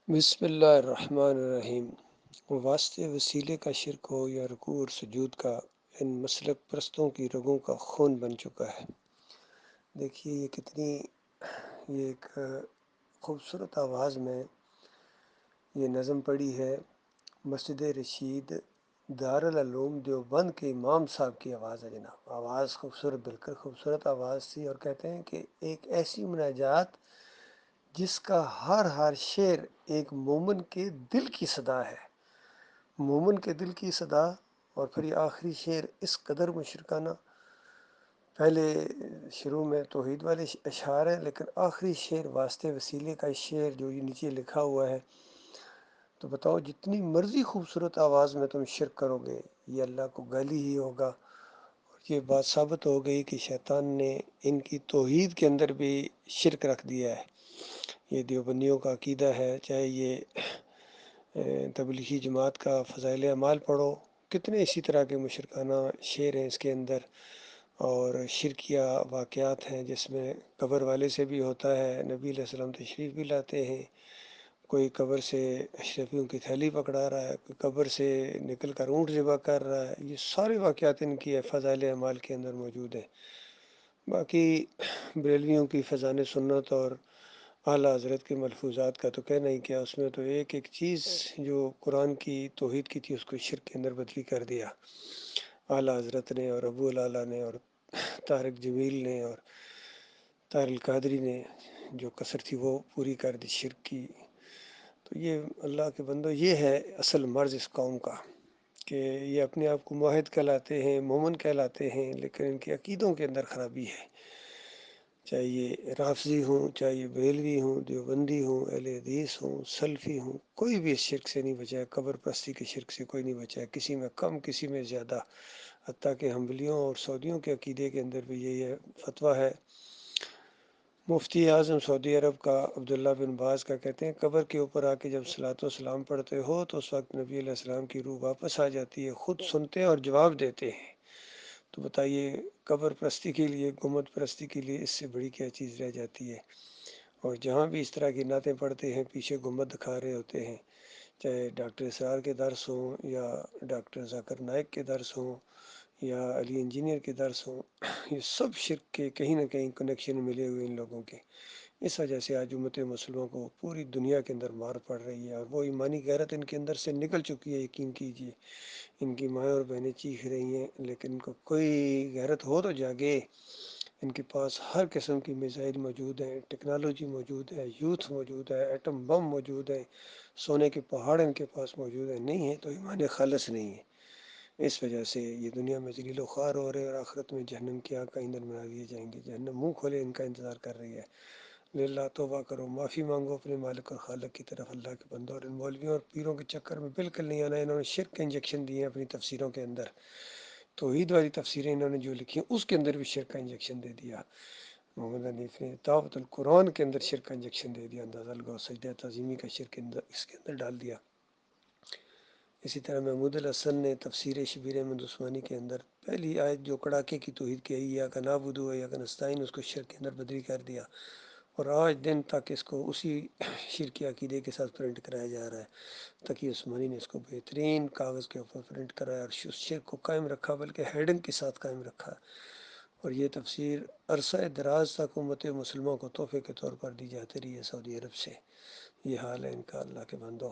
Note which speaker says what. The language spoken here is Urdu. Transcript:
Speaker 1: بسم اللہ الرحمن الرحیم۔ واسطے وسیلے کا شرک ہو یا رکوع اور سجود کا، ان مسلک پرستوں کی رگوں کا خون بن چکا ہے۔ دیکھیے یہ ایک خوبصورت آواز میں یہ نظم پڑی ہے۔ مسجد رشید دارالعلوم دیوبند کے امام صاحب کی آواز ہے جناب۔ آواز خوبصورت، بالکل خوبصورت آواز تھی، اور کہتے ہیں کہ ایک ایسی مناجات جس کا ہر شعر ایک مومن کے دل کی صدا ہے، مومن کے دل کی صدا۔ اور پھر یہ آخری شعر اس قدر مشرکانہ، پہلے شروع میں توحید والے اشعار ہیں، لیکن آخری شعر واسطے وسیلے کا شعر جو یہ نیچے لکھا ہوا ہے، تو بتاؤ جتنی مرضی خوبصورت آواز میں تم شرک کرو گے یہ اللہ کو گالی ہی ہوگا۔ اور یہ بات ثابت ہو گئی کہ شیطان نے ان کی توحید کے اندر بھی شرک رکھ دیا ہے۔ یہ دیوبندیوں کا عقیدہ ہے، چاہے یہ تبلیغی جماعت کا فضائل اعمال پڑھو، کتنے اسی طرح کے مشرکانہ شعر ہیں اس کے اندر، اور شرکیہ واقعات ہیں جس میں قبر والے سے بھی ہوتا ہے۔ نبی علیہ السلام تشریف بھی لاتے ہیں، کوئی قبر سے اشرفیوں کی تھیلی پکڑا رہا ہے، کوئی قبر سے نکل کر اونٹ ذبح کر رہا ہے۔ یہ سارے واقعات ان کی فضائل اعمال کے اندر موجود ہیں۔ باقی بریلویوں کی فیضان سنت اور اعلیٰ حضرت کے ملفوظات کا تو کہنا ہی کیا، اس میں تو ایک ایک چیز جو قرآن کی توحید کی تھی اس کو شرک کے اندر بدلی کر دیا اعلیٰ حضرت نے، اور ابو العلا نے، اور طارق جمیل نے، اور طاہر القادری نے۔ جو کثر تھی وہ پوری کر دی شرک کی۔ تو یہ اللہ کے بندو، یہ ہے اصل مرض اس قوم کا، کہ یہ اپنے آپ کو موحد کہلاتے ہیں، مومن کہلاتے ہیں، لیکن ان کے عقیدوں کے اندر خرابی ہے۔ چاہے یہ رافضی ہوں، چاہے یہ بریلوی ہوں، دیوبندی ہوں، اہل حدیث ہوں، سلفی ہوں، کوئی بھی اس شرک سے نہیں بچا ہے، قبر پرستی کے شرک سے کوئی نہیں بچا ہے، کسی میں کم کسی میں زیادہ۔ حتیٰ کہ حنبلیوں اور سعودیوں کے عقیدے کے اندر بھی یہی فتویٰ ہے۔ مفتی اعظم سعودی عرب کا عبداللہ بن باز کا کہتے ہیں، قبر کے اوپر آ کے جب صلاۃ و سلام پڑھتے ہو تو اس وقت نبی علیہ السلام کی روح واپس آ جاتی ہے، خود سنتے اور جواب دیتے ہیں۔ تو بتائیے، قبر پرستی کے لیے، گنبد پرستی کے لیے اس سے بڑی کیا چیز رہ جاتی ہے؟ اور جہاں بھی اس طرح کی نعتیں پڑھتے ہیں پیچھے گنبد دکھا رہے ہوتے ہیں، چاہے ڈاکٹر اسرار کے درس ہوں، یا ڈاکٹر ذاکر نائک کے درس ہوں، یا علی انجینئر کے درس ہوں، یہ سب شرک کے کہیں نہ کہیں کنیکشن ملے ہوئے ان لوگوں کے۔ اس وجہ سے آج امت مسلموں کو پوری دنیا کے اندر مار پڑ رہی ہے، اور وہ ایمانی غیرت ان کے اندر سے نکل چکی ہے، یقین کیجیے۔ ان کی مائیں اور بہنیں چیخ رہی ہیں، لیکن ان کو کوئی غیرت ہو تو جاگے۔ ان کے پاس ہر قسم کی میزائل موجود ہیں، ٹیکنالوجی موجود ہے، یوتھ موجود ہے، ایٹم بم موجود ہے، سونے کے پہاڑ ان کے پاس موجود ہیں، نہیں ہے تو ایمان خالص نہیں ہے۔ اس وجہ سے یہ دنیا میں ذلیل و خوار ہو رہے ہیں، اور آخرت میں جہنم کی آگ کا ایندھن بنا دیے جائیں گے۔ جہنم منہ کھولے ان کا انتظار کر رہی ہے۔ للہ توبہ کرو، معافی مانگو اپنے مالک اور خالق کی طرف، اللہ کے بندوں۔ اور ان مولویوں اور پیروں کے چکر میں بالکل نہیں آنا۔ انہوں نے شرک کا انجیکشن دیے ہیں اپنی تفسیروں کے اندر، توحید والی تفسیریں انہوں نے جو لکھی ہیں اس کے اندر بھی شرک کا انجیکشن دے دیا۔ محمد حنیف نے دعوت القرآن کے اندر شرک کا انجیکشن دے دیا، اندازہ لگاؤ، سجدہ تعظیمی کا شرک اس کے اندر ڈال دیا۔ اسی طرح محمود الحسن نے تفسیر شبیر احمد عثمانی کے اندر پہلی آیت جو کڑاکے کی توحید کی ہے، یا کا نعبد و یا کا نستعین، اس کو شرک کے اندر بدلی کر دیا، اور آج دن تک اس کو اسی شرکی عقیدے کے ساتھ پرنٹ کرایا جا رہا ہے۔ تقی عثمانی نے اس کو بہترین کاغذ کے اوپر پرنٹ کرایا اور اس شرک کو قائم رکھا، بلکہ ہیڈنگ کے ساتھ قائم رکھا، اور یہ تفسیر عرصہ دراز تک امت مسلموں کو تحفے کے طور پر دی جاتی رہی ہے سعودی عرب سے۔ یہ حال ہے ان کا، اللہ کے بندو۔